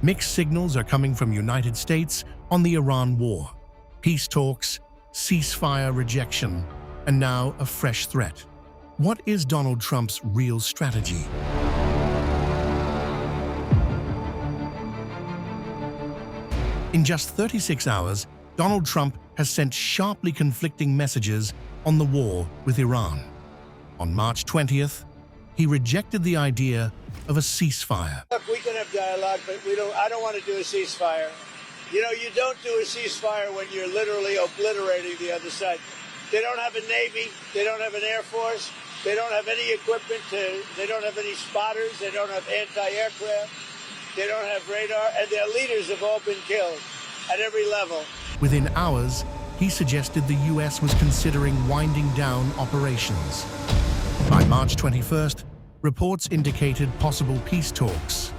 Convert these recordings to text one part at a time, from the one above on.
Mixed signals are coming from United States on the Iran war, peace talks, ceasefire rejection, and now a fresh threat. What is Donald Trump's real strategy? In just 36 hours, Donald Trump has sent sharply conflicting messages on the war with Iran. On March 20th, he rejected the idea of a ceasefire. Look, we can have dialogue, but I don't want to do a ceasefire. You know, you don't do a ceasefire when you're literally obliterating the other side. They don't have a Navy. They don't have an Air Force. They don't have any equipment. They don't have any spotters. They don't have anti-aircraft. They don't have radar. And their leaders have all been killed at every level. Within hours, he suggested the U.S. was considering winding down operations. By March 21st, reports indicated possible peace talks,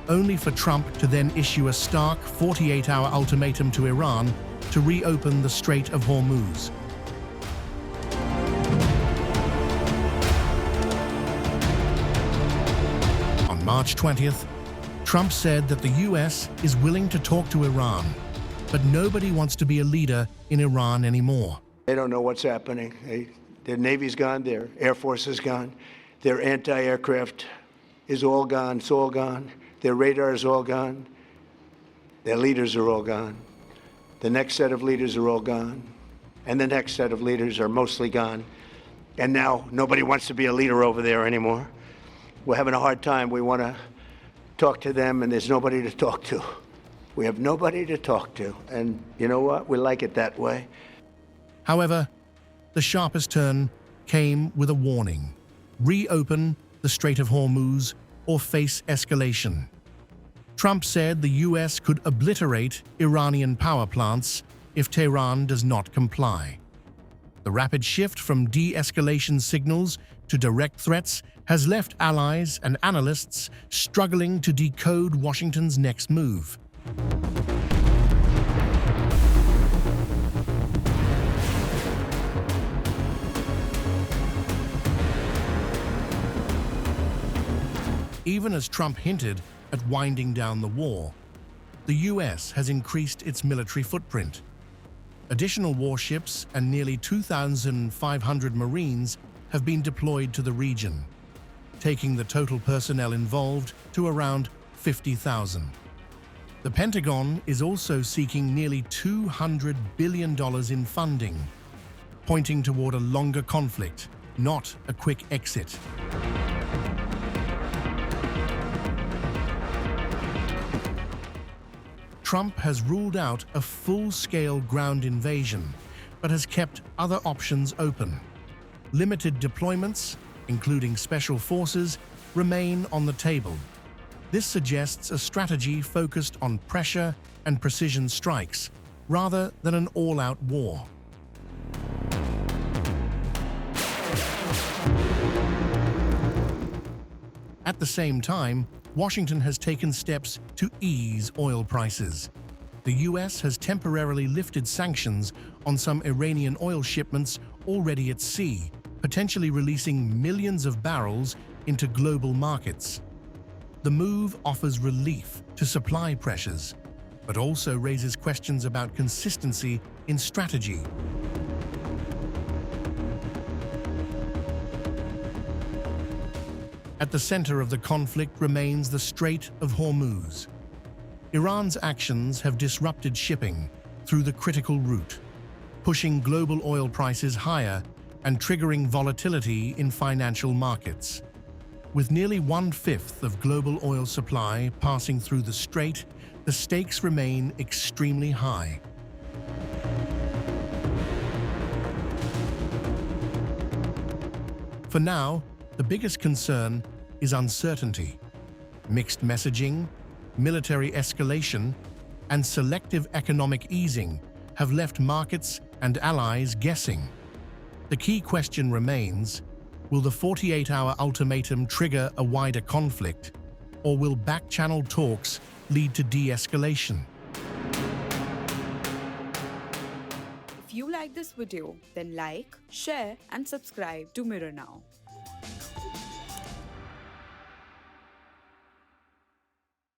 only for Trump to then issue a stark 48-hour ultimatum to Iran to reopen the Strait of Hormuz. On March 20th, Trump said that the U.S. is willing to talk to Iran, but nobody wants to be a leader in Iran anymore. They don't know what's happening. Their Navy's gone. Their Air Force is gone. Their anti-aircraft is all gone. It's all gone. Their radar is all gone. Their leaders are all gone. The next set of leaders are all gone. And the next set of leaders are mostly gone. And now nobody wants to be a leader over there anymore. We're having a hard time. We want to talk to them, and there's nobody to talk to. We have nobody to talk to. And you know what? We like it that way. However, the sharpest turn came with a warning. Reopen the Strait of Hormuz or face escalation. Trump said the U.S. could obliterate Iranian power plants if Tehran does not comply. The rapid shift from de-escalation signals to direct threats has left allies and analysts struggling to decode Washington's next move. Even as Trump hinted at winding down the war, the U.S. has increased its military footprint. Additional warships and nearly 2,500 Marines have been deployed to the region, taking the total personnel involved to around 50,000. The Pentagon is also seeking nearly $200 billion in funding, pointing toward a longer conflict, not a quick exit. Trump has ruled out a full-scale ground invasion, but has kept other options open. Limited deployments, including special forces, remain on the table. This suggests a strategy focused on pressure and precision strikes, rather than an all-out war. At the same time, Washington has taken steps to ease oil prices. The U.S. has temporarily lifted sanctions on some Iranian oil shipments already at sea, potentially releasing millions of barrels into global markets. The move offers relief to supply pressures, but also raises questions about consistency in strategy. At the center of the conflict remains the Strait of Hormuz. Iran's actions have disrupted shipping through the critical route, pushing global oil prices higher and triggering volatility in financial markets. With nearly 1/5 of global oil supply passing through the strait, the stakes remain extremely high. For now, the biggest concern is uncertainty. Mixed messaging, military escalation, and selective economic easing have left markets and allies guessing. The key question remains, will the 48-hour ultimatum trigger a wider conflict, or will back-channel talks lead to de-escalation? If you like this video, then like, share and subscribe to Mirror Now.